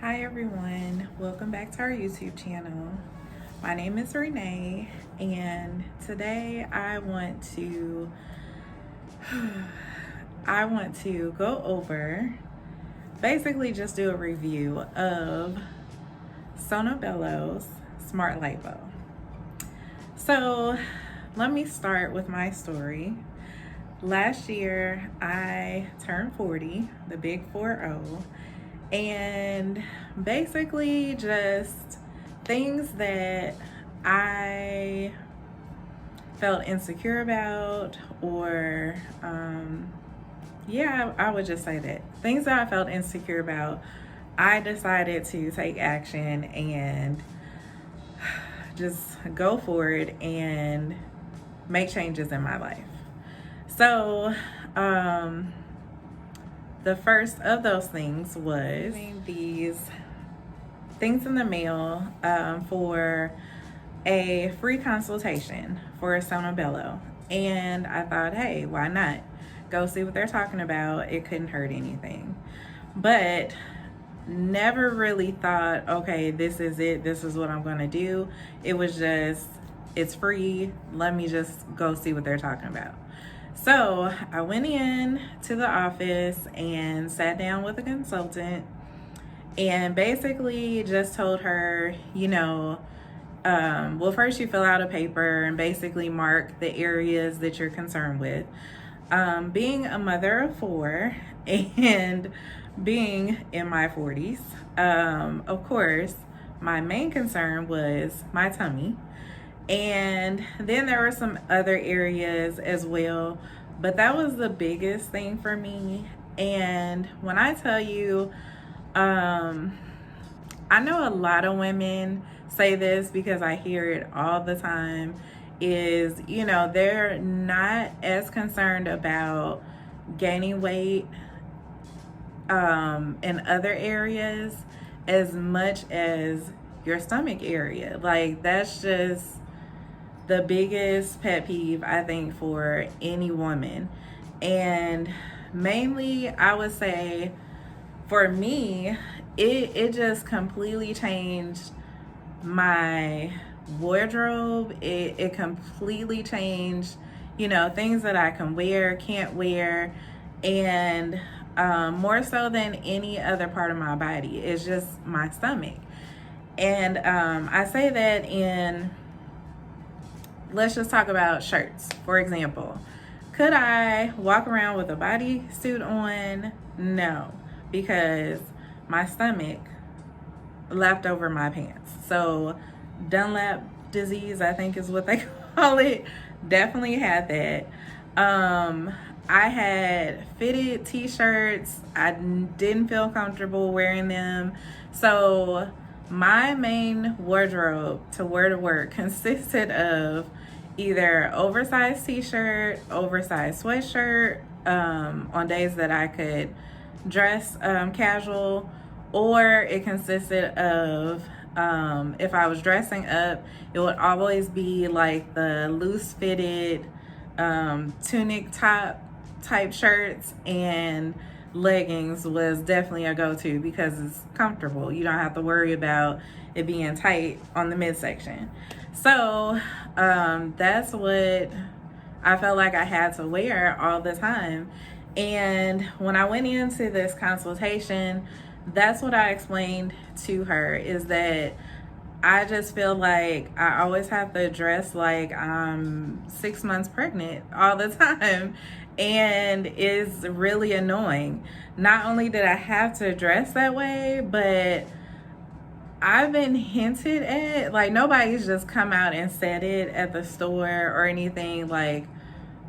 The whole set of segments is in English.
Hi everyone, welcome back to our YouTube channel. My name is Renee and today I want to go over, basically just do a review of Sonobello's Smart Lipo. So let me start with my story. Last year I turned 40, the big 4-0. And basically just things that I felt insecure about, or I would just say that things that I felt insecure about, I decided to take action and just go for it and make changes in my life. So the first of those things was these things in the mail for a free consultation for Sonobello. And I thought, hey, why not? Go see what they're talking about. It couldn't hurt anything. But never really thought, okay, this is it. This is what I'm going to do. It was just, it's free. Let me just go see what they're talking about. So I went in to the office and sat down with a consultant and basically just told her, first you fill out a paper and basically mark the areas that you're concerned with. Being a mother of 4 and being in my 40s, of course, my main concern was my tummy. And then there were some other areas as well, but that was the biggest thing for me. And when I tell you, I know a lot of women say this because I hear it all the time, is, they're not as concerned about gaining weight in other areas as much as your stomach area. Like, that's just the biggest pet peeve, I think, for any woman. And mainly, I would say, for me, it just completely changed my wardrobe. It completely changed, things that I can wear, can't wear, and more so than any other part of my body. It's just my stomach. And I say that let's just talk about shirts, for example. Could I walk around with a bodysuit on? No, because my stomach lapped over my pants. So Dunlap disease, I think is what they call it, definitely had that. I had fitted t-shirts. I didn't feel comfortable wearing them. So my main wardrobe to wear to work consisted of either oversized t-shirt, oversized sweatshirt, on days that I could dress casual, or it consisted of, if I was dressing up, it would always be like the loose fitted tunic top type shirts, and leggings was definitely a go-to because it's comfortable. You don't have to worry about it being tight on the midsection. So that's what I felt like I had to wear all the time. And when I went into this consultation, that's what I explained to her, is that I just feel like I always have to dress like I'm 6 months pregnant all the time. And it's really annoying. Not only did I have to dress that way, but I've been hinted at, like, nobody's just come out and said it at the store or anything like,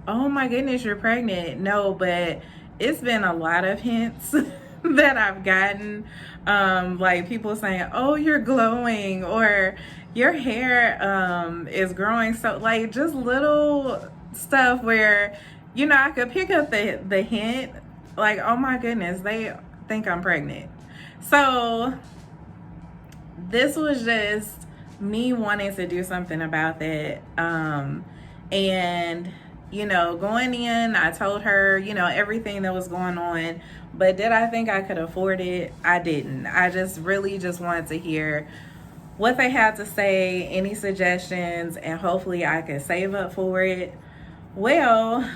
oh my goodness, you're pregnant. No, but it's been a lot of hints that I've gotten, like people saying, oh, you're glowing, or your hair is growing. So, like, just little stuff where, I could pick up the hint, like, oh my goodness, they think I'm pregnant. So this was just me wanting to do something about that. And going in, I told her, everything that was going on. But did I think I could afford it? I didn't. I just really just wanted to hear what they had to say, any suggestions, and hopefully I could save up for it. Well,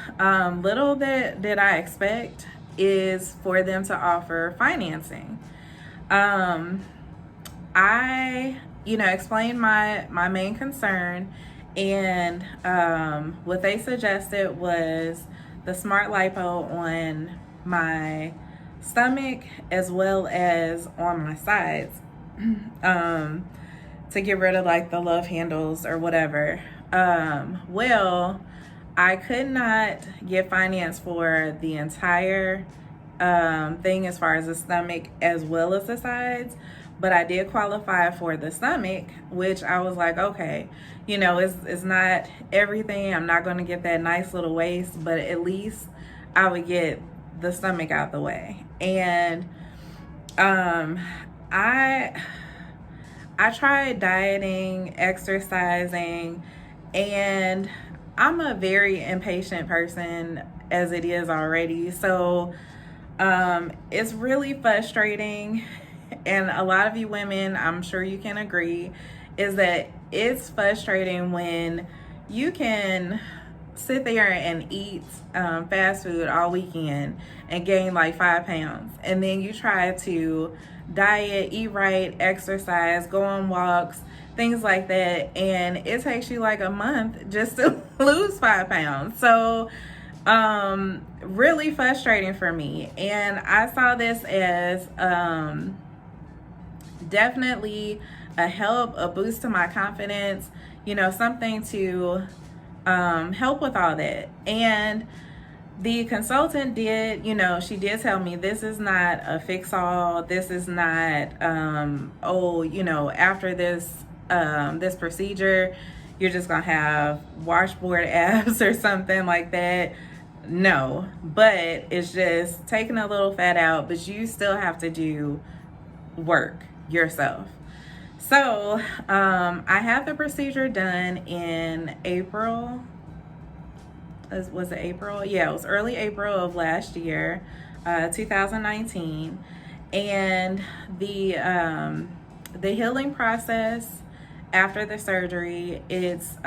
little did I expect is for them to offer financing. I, explained my main concern, and what they suggested was the smart lipo on my stomach as well as on my sides, to get rid of like the love handles or whatever. Well, I could not get finance for the entire thing as far as the stomach as well as the sides, but I did qualify for the stomach, which I was like, okay, it's not everything. I'm not going to get that nice little waist, but at least I would get the stomach out the way. And I tried dieting, exercising, and I'm a very impatient person as it is already. So it's really frustrating. And a lot of you women, I'm sure you can agree, is that it's frustrating when you can sit there and eat fast food all weekend and gain like 5 pounds. And then you try to diet, eat right, exercise, go on walks, things like that. And it takes you like a month just to lose 5 pounds. So really frustrating for me. And I saw this as definitely a help, a boost to my confidence, something to help with all that. And the consultant did, she did tell me this is not a fix-all. This is not, after this procedure, you're just gonna have washboard abs or something like that. No, but it's just taking a little fat out, but you still have to do work yourself. So I had the procedure done in April. Was it April? Yeah, it was early April of last year, 2019. And the healing process after the surgery, it's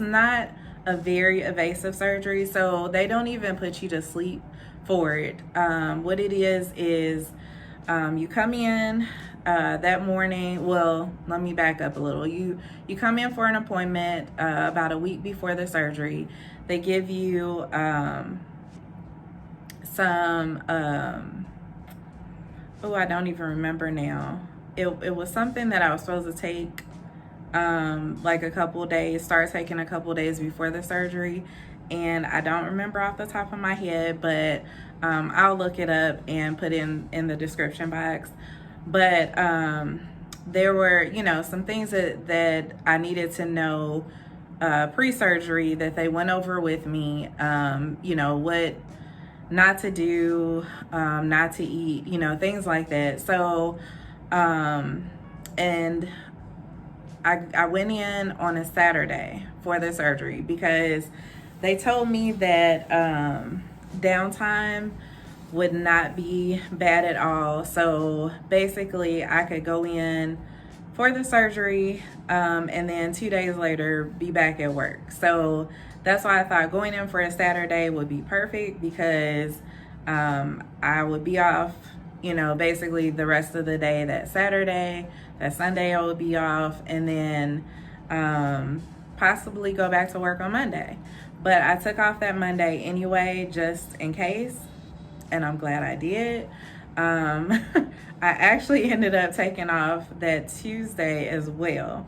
not a very invasive surgery, so they don't even put you to sleep for it. What it is you come in that morning. Well, let me back up a little. You come in for an appointment about a week before the surgery. They give you some I don't even remember now. It was something that I was supposed to take like a couple days, start taking a couple days before the surgery, and I don't remember off the top of my head, but I'll look it up and put in the description box. But there were, some things that I needed to know pre-surgery that they went over with me, what not to do, not to eat, things like that. So, and I went in on a Saturday for the surgery because they told me that downtime would not be bad at all. So basically I could go in for the surgery and then 2 days later be back at work. So that's why I thought going in for a Saturday would be perfect, because I would be off, basically the rest of the day that Saturday. That Sunday I would be off, and then possibly go back to work on Monday. But I took off that Monday anyway, just in case, and I'm glad I did. I actually ended up taking off that Tuesday as well.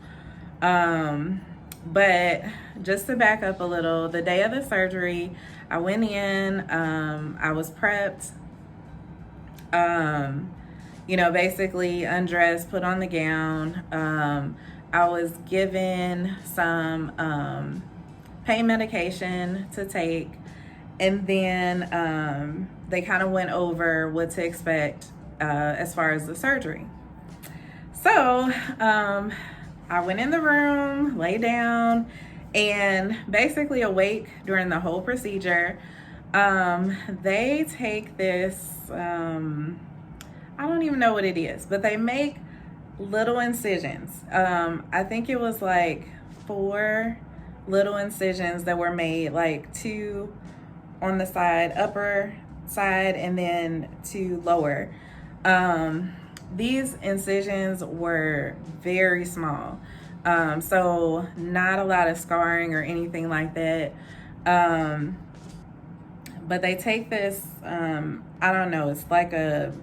But just to back up a little, the day of the surgery, I went in, I was prepped, basically undressed, put on the gown. I was given some pain medication to take, and then they kind of went over what to expect as far as the surgery. So I went in the room, lay down, and basically awake during the whole procedure. They take this, I don't even know what it is, but they make little incisions. I think it was like 4 little incisions that were made, like 2 on the side, upper side, and then 2 lower. These incisions were very small, so not a lot of scarring or anything like that. But they take this, I don't know, it's like a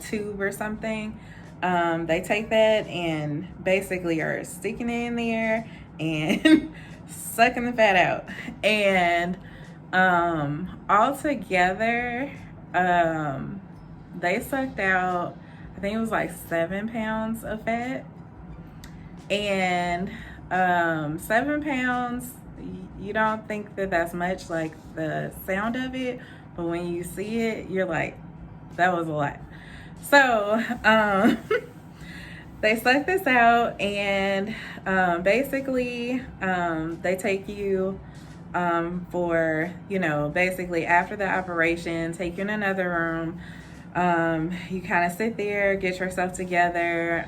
tube or something. They take that and basically are sticking it in there and sucking the fat out. And altogether, they sucked out, I think it was like 7 pounds of fat. And 7 pounds, you don't think that that's much, like the sound of it, but when you see it, you're like, that was a lot. So they suck this out, and basically they take you for, basically after the operation, take you in another room. You kind of sit there, get yourself together,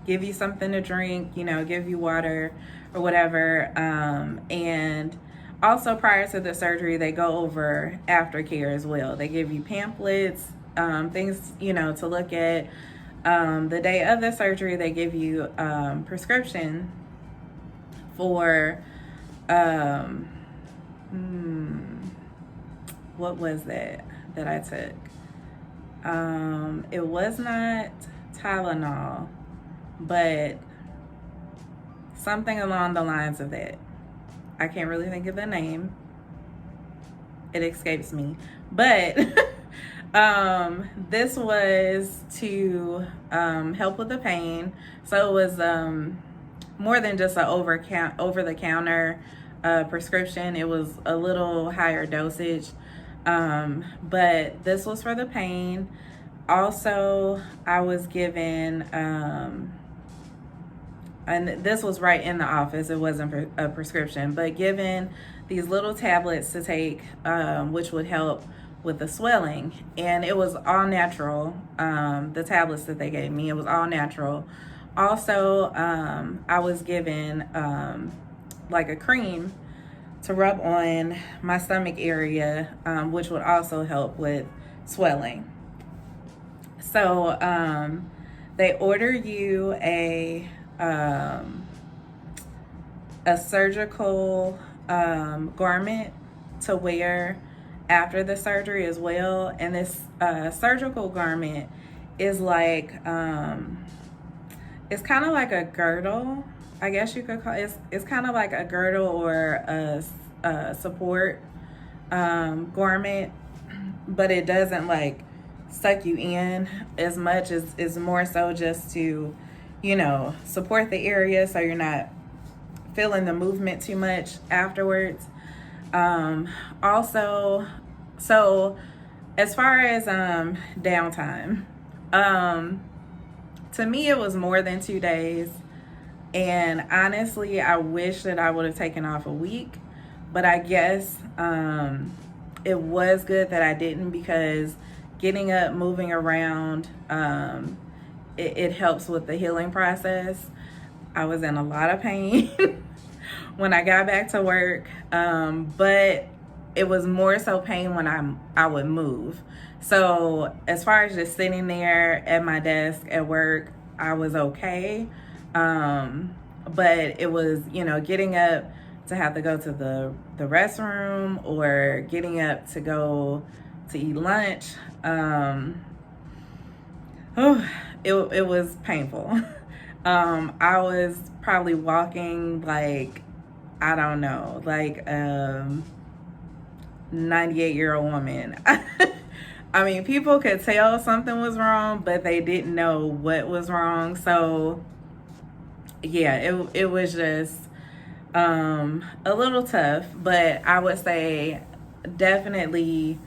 give you something to drink, give you water or whatever. And also prior to the surgery, they go over aftercare as well. They give you pamphlets, things, to look at. The day of the surgery, they give you prescription for, what was that I took? It was not Tylenol, but something along the lines of that. I can't really think of the name. It escapes me. But this was to help with the pain. So it was more than just an over-the-counter prescription. It was a little higher dosage. But this was for the pain. Also, I was given, and this was right in the office, it wasn't a prescription, but given these little tablets to take, which would help with the swelling. And it was all natural. The tablets that they gave me, it was all natural. Also, I was given like a cream to rub on my stomach area, which would also help with swelling. So they order you a surgical garment to wear after the surgery as well. And this surgical garment is like, it's kind of like a girdle, I guess you could call it. It's kind of like a girdle or a support garment, but it doesn't like suck you in as much. As is more so just to, support the area so you're not feeling the movement too much afterwards. Also, so as far as downtime, to me it was more than 2 days. And honestly, I wish that I would have taken off a week, but I guess it was good that I didn't, because getting up, moving around, it helps with the healing process. I was in a lot of pain when I got back to work, but it was more so pain when I would move. So as far as just sitting there at my desk at work, I was okay. But it was, getting up to have to go to the restroom, or getting up to go to eat lunch. It was painful. I was probably walking like, I don't know, like 98-year-old woman. I mean, people could tell something was wrong, but they didn't know what was wrong. So yeah, it was just a little tough, but I would say definitely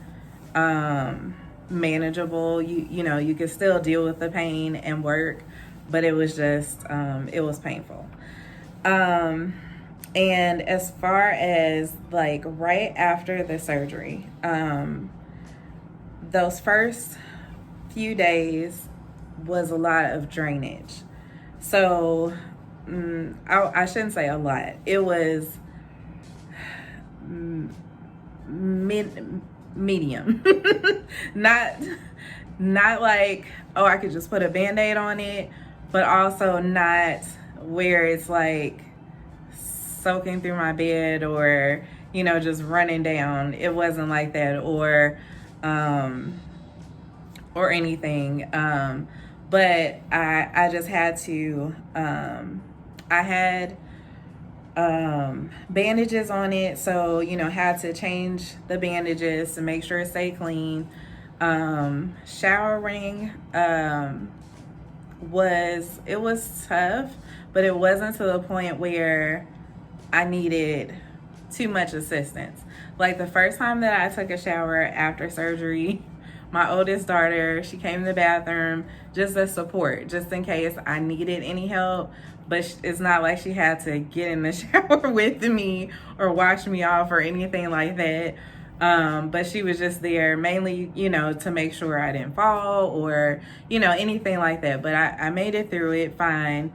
manageable. You could still deal with the pain and work, but it was just it was painful. And as far as like right after the surgery, those first few days was a lot of drainage. So I shouldn't say a lot. It was medium. not not like, oh, I could just put a band-aid on it, but also not where it's like soaking through my bed or, you know, just running down. It wasn't like that, or anything. But I just had to, I had bandages on it, so, you know, had to change the bandages to make sure it stayed clean. Showering was tough, but it wasn't to the point where I needed too much assistance. Like the first time that I took a shower after surgery, my oldest daughter, she came to the bathroom just as support, just in case I needed any help. But it's not like she had to get in the shower with me or wash me off or anything like that. But she was just there mainly, you know, to make sure I didn't fall or, you know, anything like that. But I made it through it fine.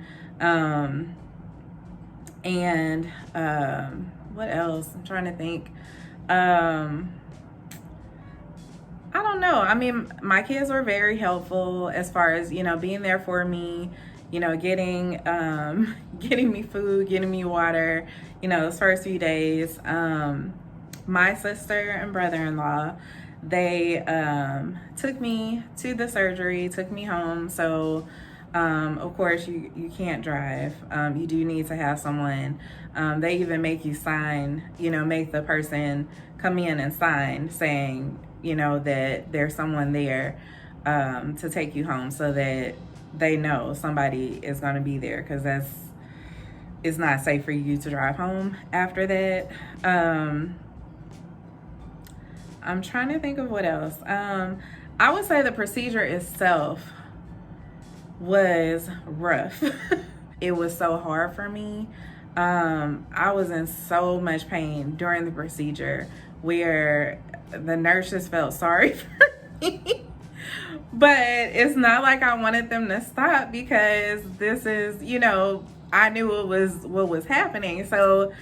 What else? I'm trying to think. I don't know. I mean, my kids were very helpful as far as, you know, being there for me, you know, getting me food, getting me water, you know, those first few days. My sister and brother-in-law, they took me to the surgery, took me home. So, of course, you can't drive. You do need to have someone. They even make you sign, you know, make the person come in and sign saying, you know, that there's someone there to take you home, so that they know somebody is going to be there, because it's not safe for you to drive home after that. I'm trying to think of what else. I would say the procedure itself was rough. It was so hard for me. I was in so much pain during the procedure where the nurses felt sorry for me. But it's not like I wanted them to stop, because this is, you know, I knew it was what was happening. So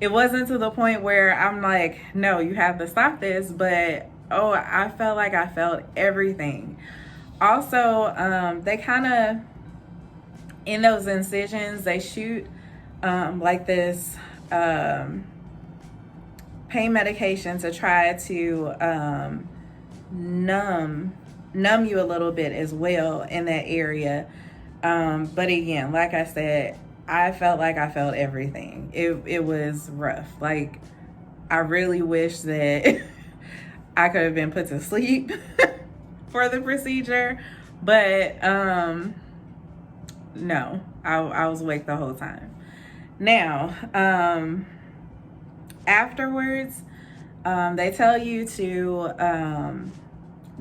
it wasn't to the point where I'm like, no, you have to stop this. But, oh, I felt like I felt everything. Also, they kind of, in those incisions, they shoot like this pain medication to try to numb you a little bit as well in that area. But again, like I said, I felt like I felt everything. It was rough. Like, I really wish that I could have been put to sleep for the procedure, but no, I was awake the whole time. Now, afterwards, they tell you to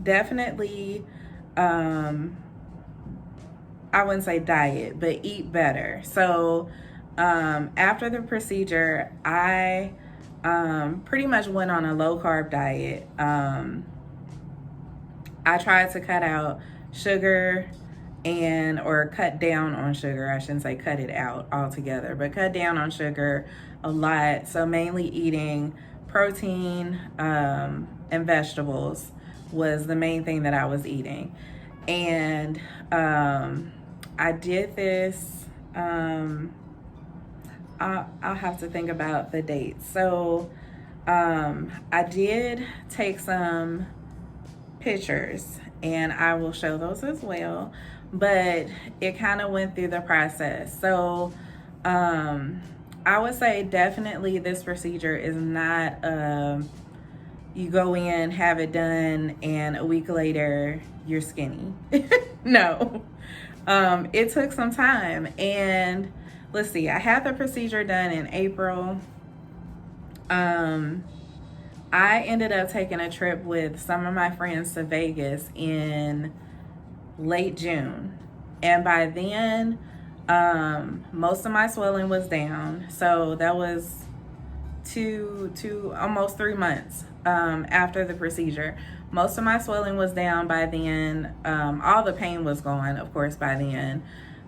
definitely, I wouldn't say diet, but eat better. So after the procedure, I pretty much went on a low carb diet. I tried to cut out sugar or cut down on sugar. I shouldn't say cut it out altogether, but cut down on sugar a lot. So mainly eating protein and vegetables was the main thing that I was eating. And I did this, I'll have to think about the dates. So I did take some pictures, and I will show those as well, but it kind of went through the process. So I would say definitely this procedure is not you go in, have it done, and a week later you're skinny. No. It took some time, and let's see, I had the procedure done in April. I ended up taking a trip with some of my friends to Vegas in late June, and by then Most of my swelling was down. So that was almost 3 months after the procedure. Most of my swelling was down by then. All the pain was gone, of course, by then.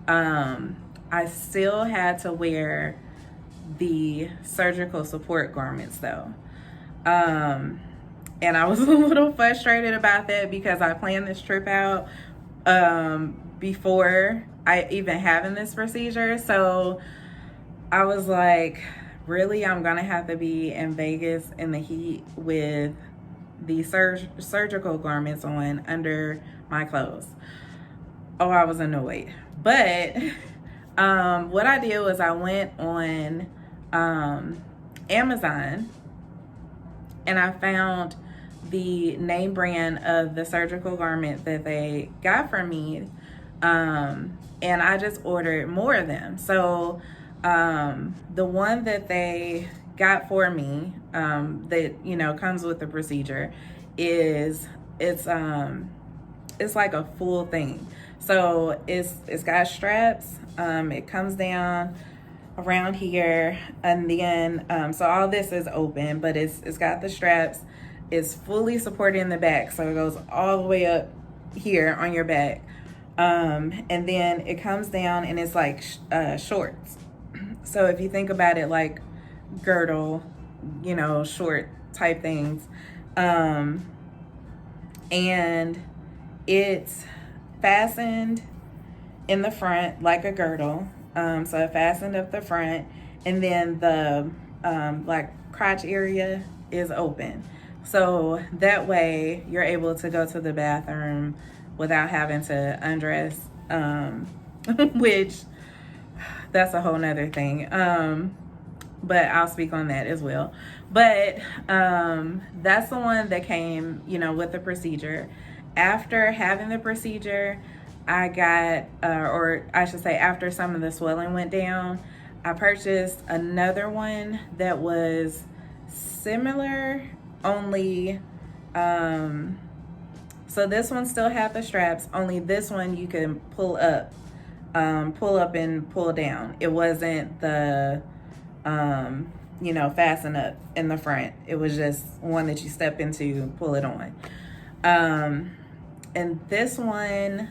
I still had to wear the surgical support garments though. And I was a little frustrated about that because I planned this trip out before I even having this procedure. So I was like, really, I'm gonna have to be in Vegas in the heat with the surgical garments on under my clothes. Oh, I was annoyed. But what I did was I went on Amazon and I found the name brand of the surgical garment that they got for me. And I just ordered more of them. So the one that they got for me, that, you know, comes with the procedure it's like a full thing. So it's got straps. It comes down around here, and then so all this is open, but it's got the straps. It's fully supported in the back, so it goes all the way up here on your back. And then it comes down and it's like shorts. So if you think about it like girdle, you know, short type things. And it's fastened in the front like a girdle. So it fastened up the front, and then the like crotch area is open. So that way you're able to go to the bathroom without having to undress, which that's a whole nother thing. But I'll speak on that as well. But that's the one that came, you know, with the procedure. After having the procedure, I got, or I should say after some of the swelling went down, I purchased another one that was similar, only, so this one still had the straps, only this one you can pull up and pull down. It wasn't the, you know, fasten up in the front. It was just one that you step into, pull it on. And this one,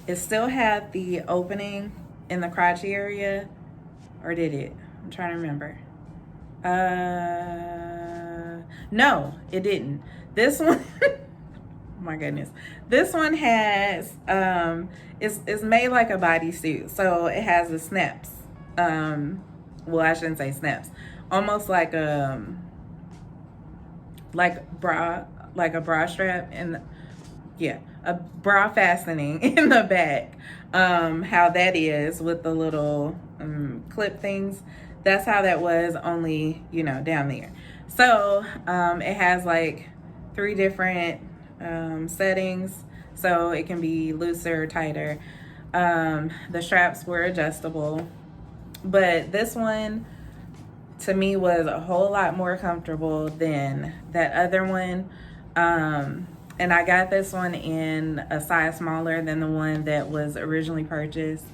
it still had the opening in the crotch area, or did it? I'm trying to remember. No, it didn't. This one, oh my goodness. This one has, it's made like a bodysuit. So it has the snaps. Well, I shouldn't say snaps. Almost like a bra strap, and yeah, a bra fastening in the back. How that is with the little clip things. That's how that was, only, you know, down there. So it has like 3 different settings, so it can be looser or tighter. The straps were adjustable, but this one to me was a whole lot more comfortable than that other one. And I got this one in a size smaller than the one that was originally purchased.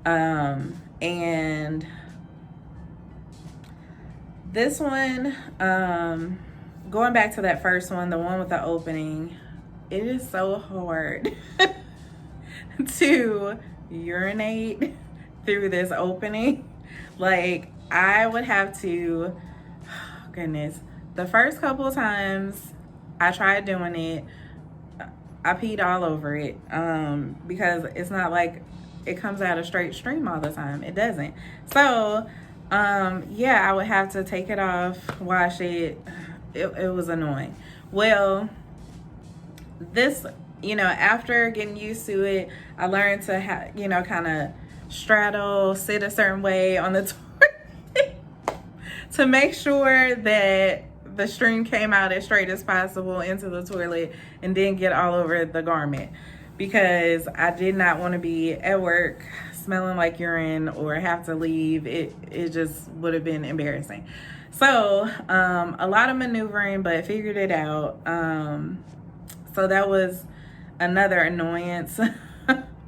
And this one, going back to that first one, the one with the opening, it is so hard to urinate through this opening. Like, I would have to, oh goodness, the first couple of times I tried doing it, I peed all over it, because it's not like it comes out a straight stream all the time. It doesn't. So yeah, I would have to take it off, wash it. It was annoying. Well, this, you know, after getting used to it, I learned to you know, kind of straddle, sit a certain way on the toilet to make sure that the stream came out as straight as possible into the toilet and didn't get all over the garment, because I did not want to be at work smelling like urine or have to leave. It just would have been embarrassing. So a lot of maneuvering, but figured it out. So that was another annoyance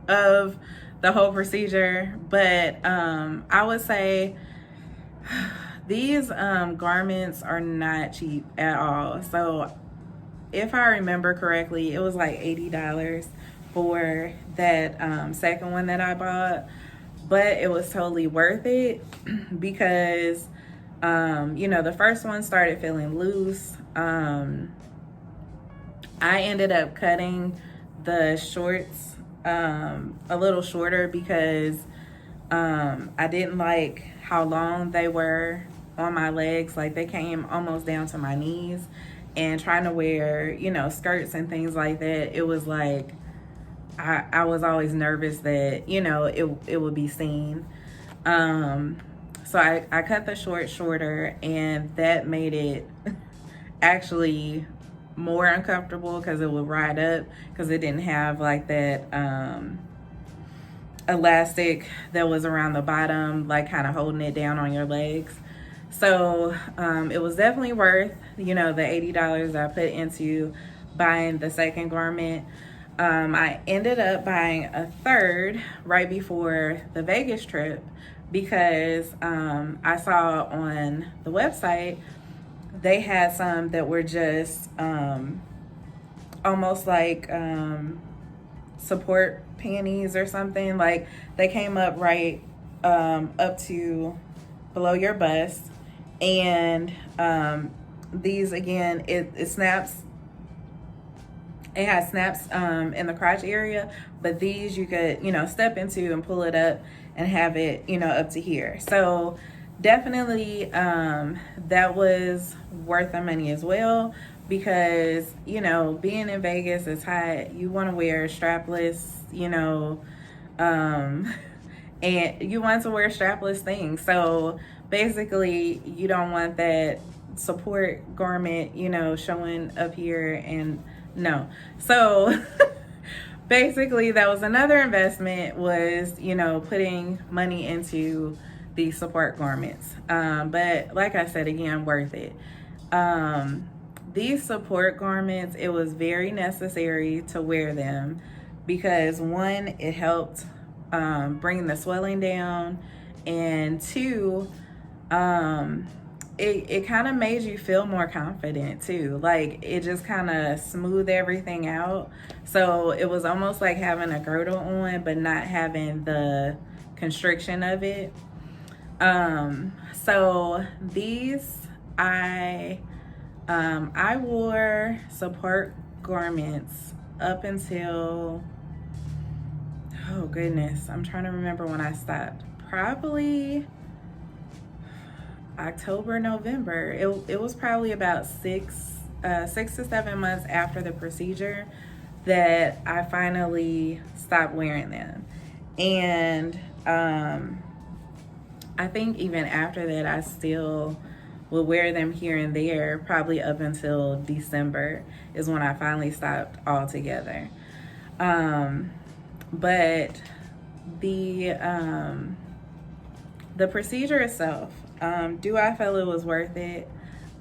of the whole procedure. But I would say these garments are not cheap at all. So if I remember correctly, it was like $80 for that second one that I bought. But it was totally worth it because, the first one started feeling loose. I ended up cutting the shorts a little shorter because I didn't like how long they were on my legs. Like, they came almost down to my knees. And trying to wear, skirts and things like that, it was like I was always nervous that, it would be seen. So I cut the short shorter, and that made it actually more uncomfortable because it would ride up, because it didn't have like that elastic that was around the bottom, like kind of holding it down on your legs. So it was definitely worth, the $80 I put into buying the second garment. I ended up buying a third right before the Vegas trip because I saw on the website they had some that were just almost like support panties or something. Like, they came up right up to below your bust. And these, again, it snaps. It has snaps in the crotch area, but these you could, step into and pull it up and have it, up to here. So definitely that was worth the money as well, because, being in Vegas is hot. You want to wear strapless, and you want to wear strapless things. So basically, you don't want that support garment, showing up here, and no. So basically, that was another investment, was, putting money into these support garments. But like I said, again, worth it. These support garments, it was very necessary to wear them because, one, it helped bring the swelling down, and two, it kind of made you feel more confident too. Like, it just kind of smoothed everything out. So it was almost like having a girdle on, but not having the constriction of it. So these, I wore support garments up until, oh goodness, I'm trying to remember when I stopped. Probably October, November. It was probably about 6 to 7 months after the procedure that I finally stopped wearing them. And I think even after that, I still would wear them here and there, probably up until December is when I finally stopped altogether. But the procedure itself, do I feel it was worth it?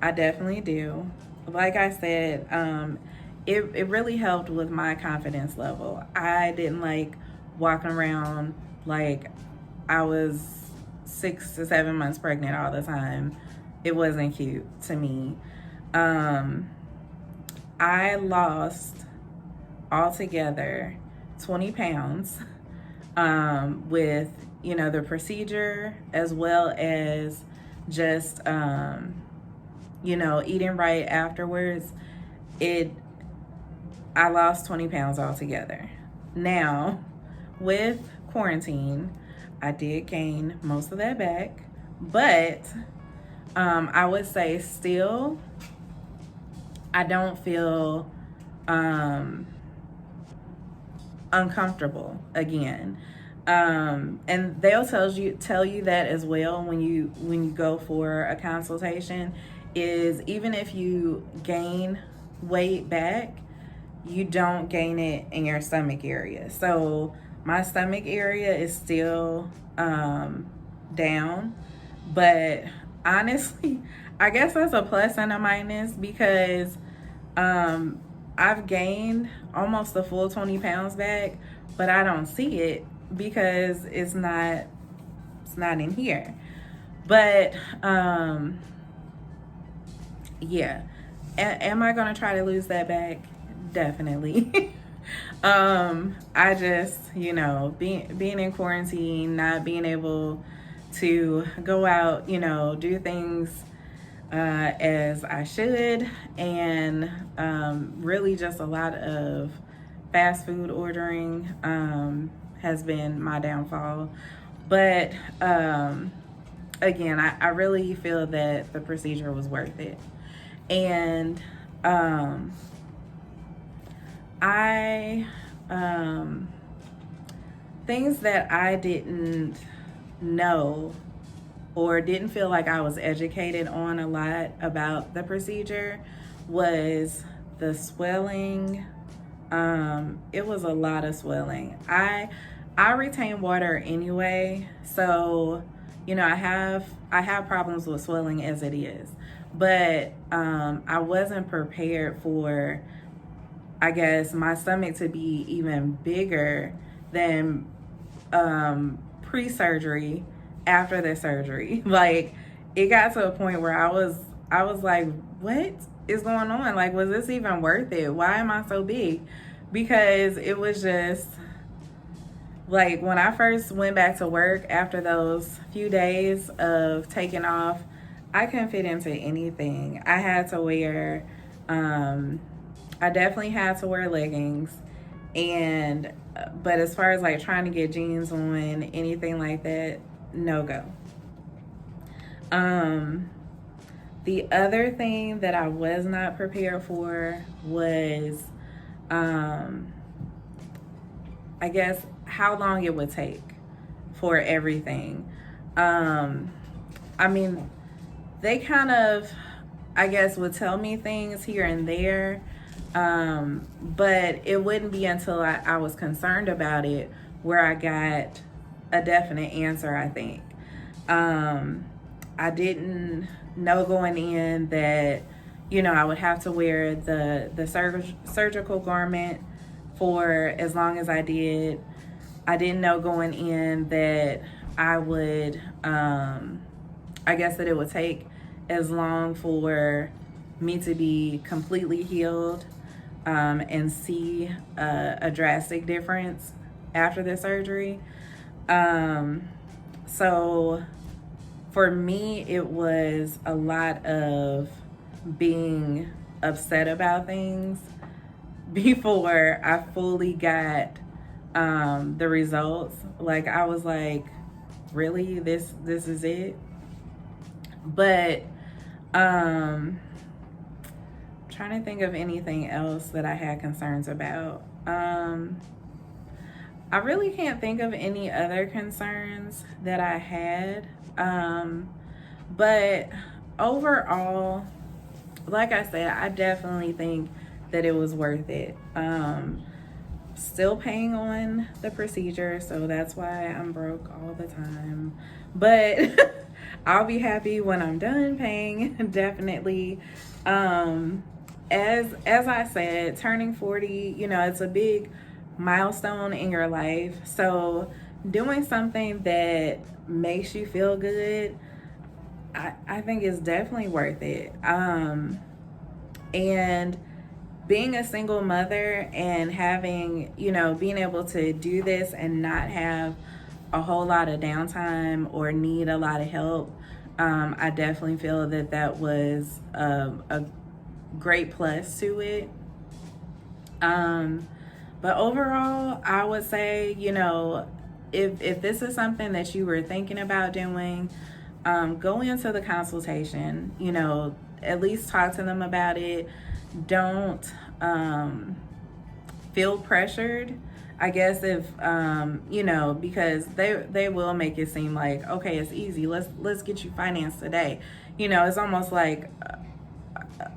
I definitely do. Like I said, it really helped with my confidence level. I didn't like walking around like I was 6 to 7 months pregnant all the time. It wasn't cute to me. I lost altogether 20 pounds with, the procedure, as well as just, eating right afterwards. I lost 20 pounds altogether. Now, with quarantine, I did gain most of that back, but I would say still, I don't feel uncomfortable again. And they'll tell you that as well when you go for a consultation, is even if you gain weight back, you don't gain it in your stomach area. So my stomach area is still down, but honestly, I guess that's a plus and a minus, because I've gained almost a full 20 pounds back, but I don't see it because it's not in here. But yeah. Am I gonna try to lose that back? Definitely. I just, being in quarantine, not being able to go out, do things as I should, and really just a lot of fast food ordering has been my downfall. But again, I really feel that the procedure was worth it. And I things that I didn't know or didn't feel like I was educated on a lot about the procedure was the swelling. It was a lot of swelling. I retain water anyway, so I have problems with swelling as it is, but I wasn't prepared for, I guess, my stomach to be even bigger than pre-surgery after the surgery. Like, it got to a point where I was like, what is going on? Like, was this even worth it? Why am I so big? Because it was just like, when I first went back to work after those few days of taking off, I couldn't fit into anything. I had to wear I definitely had to wear leggings, but as far as like trying to get jeans on, anything like that, no go. The other thing that I was not prepared for was, I guess, how long it would take for everything. I mean, they kind of, I guess, would tell me things here and there, but it wouldn't be until I was concerned about it where I got a definite answer, I think. I didn't know going in that, I would have to wear the surgical garment for as long as I did. I didn't know going in that I would, I guess that it would take as long for me to be completely healed and see a drastic difference after the surgery. So for me, it was a lot of being upset about things before I fully got the results. Like, I was like, really, this is it? But trying to think of anything else that I had concerns about. I really can't think of any other concerns that I had. But overall, like I said, I definitely think that it was worth it. Still paying on the procedure, so that's why I'm broke all the time. But I'll be happy when I'm done paying, definitely. As I said, turning 40, it's a big milestone in your life. So doing something that makes you feel good, I think is definitely worth it. And being a single mother and having, being able to do this and not have a whole lot of downtime or need a lot of help, I definitely feel that was a great plus to it. But overall, I would say, if this is something that you were thinking about doing, go into the consultation, at least talk to them about it. Don't feel pressured, I guess, if because they will make it seem like, okay, it's easy, let's get you financed today. It's almost like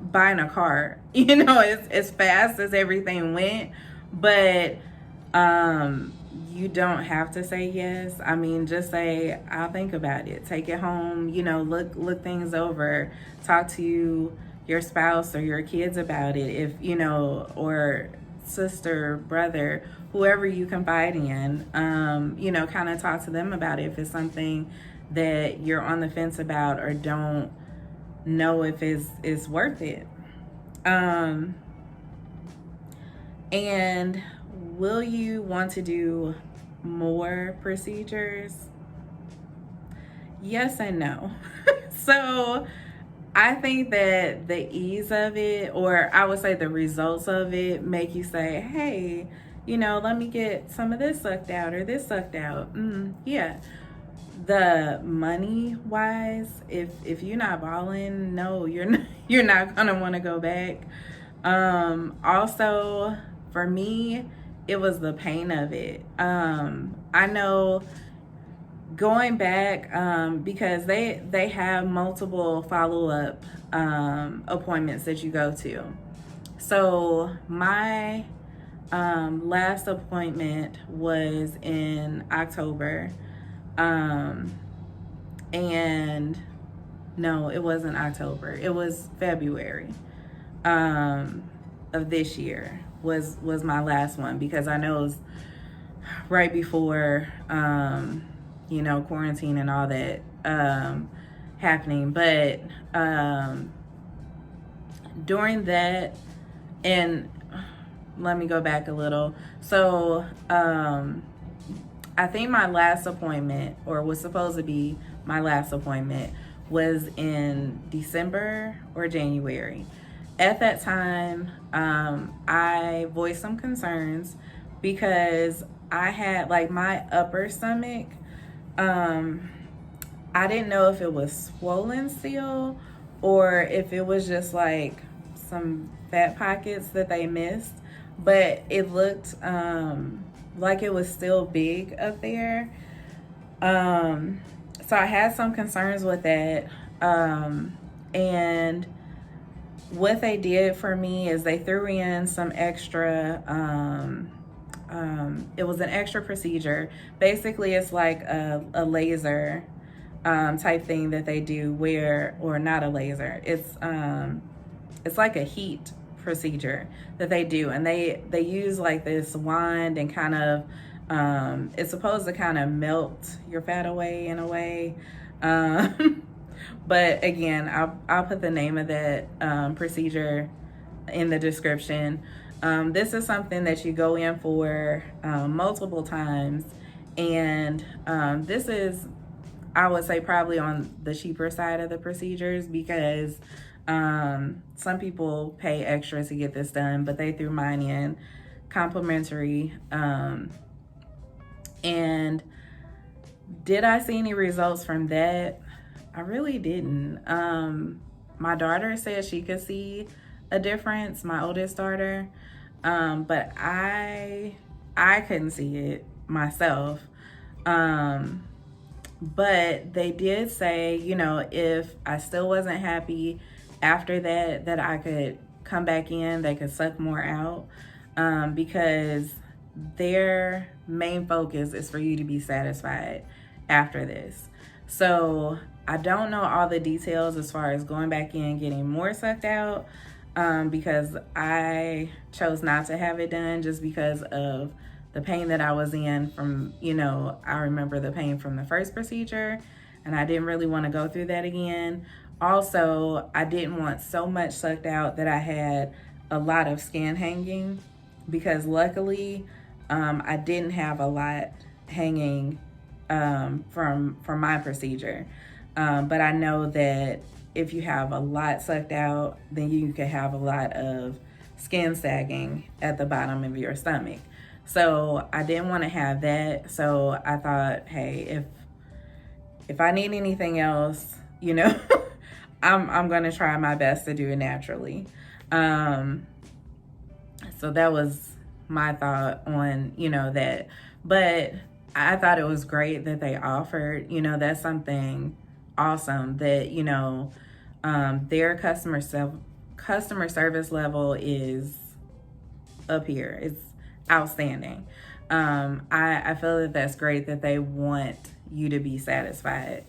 buying a car. It's as fast as everything went, but you don't have to say yes. I mean, just say, I'll think about it. Take it home, look things over, talk to your spouse or your kids about it, if or sister, brother, whoever you confide in, kind of talk to them about it if it's something that you're on the fence about or don't know if it's worth it. And will you want to do more procedures? Yes and no. So I think that the ease of it, or I would say the results of it, make you say, hey, let me get some of this sucked out or this sucked out. Yeah. The money wise, if you're not balling, no, you're not gonna want to go back. Also, for me, it was the pain of it. I know going back, because they have multiple follow-up appointments that you go to. So my last appointment was in October, and no, it wasn't October, it was February of this year was my last one, because I know it was right before quarantine and all that happening. But during that, and let me go back a little. So I think my last appointment, or was supposed to be my last appointment, was in December or January. At that time, I voiced some concerns because I had my upper stomach. I didn't know if it was swollen still or if it was just some fat pockets that they missed, but it looked like it was still big up there. So I had some concerns with that. And what they did for me is they threw in some extra, it was an extra procedure. Basically, it's like a laser type thing that they do or not a laser. It's like a heat procedure that they do. And they use this wand and kind of, it's supposed to kind of melt your fat away in a way. But again, I'll put the name of that procedure in the description. This is something that you go in for multiple times, and this is, I would say, probably on the cheaper side of the procedures, because some people pay extra to get this done, but they threw mine in complimentary. And did I see any results from that? I really didn't. My daughter said she could see a difference, my oldest daughter, but I couldn't see it myself. But they did say, if I still wasn't happy after that I could come back in, they could suck more out, because their main focus is for you to be satisfied after this. So I don't know all the details as far as going back in, getting more sucked out, because I chose not to have it done just because of the pain that I was in from, I remember the pain from the first procedure, and I didn't really want to go through that again. Also, I didn't want so much sucked out that I had a lot of skin hanging, because luckily I didn't have a lot hanging from my procedure. But I know that if you have a lot sucked out, then you could have a lot of skin sagging at the bottom of your stomach. So I didn't want to have that. So I thought, hey, if I need anything else, I'm gonna try my best to do it naturally. So that was my thought on, that. But I thought it was great that they offered, that's something awesome that, their customer service level is up here. It's outstanding. I feel that that's great that they want you to be satisfied.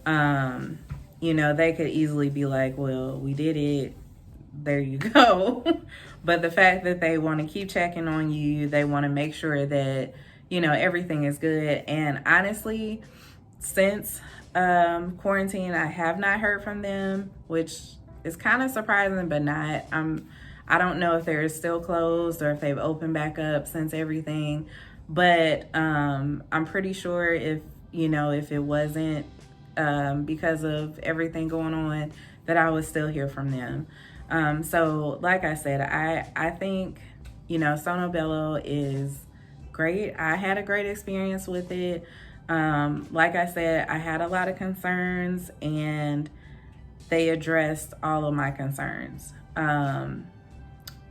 They could easily be like, well, we did it, there you go. But the fact that they want to keep checking on you, they want to make sure that, you know, everything is good. And honestly, since quarantine, I have not heard from them, which is kind of surprising, but not. I don't know if they're still closed or if they've opened back up since everything. But I'm pretty sure if, you know, if it wasn't because of everything going on, that I would still hear from them. So like I said, I think, you know, Sonobello is great. I had a great experience with it. Like I said, I had a lot of concerns and they addressed all of my concerns.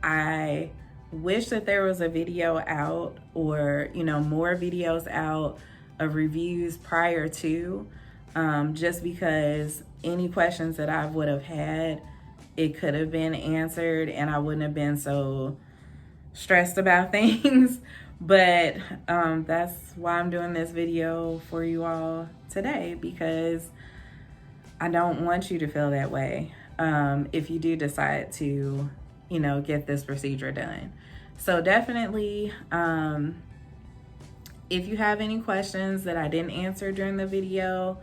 I wish that there was a video out, or, you know, more videos out of reviews prior to, just because any questions that I would have had, it could have been answered and I wouldn't have been so stressed about things. But that's why I'm doing this video for you all today, because I don't want you to feel that way if you do decide to, you know, get this procedure done. So definitely, if you have any questions that I didn't answer during the video,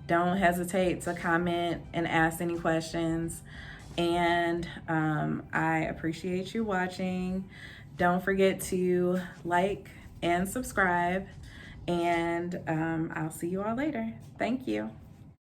don't hesitate to comment and ask any questions. And I appreciate you watching. Don't forget to like and subscribe, and I'll see you all later. Thank you.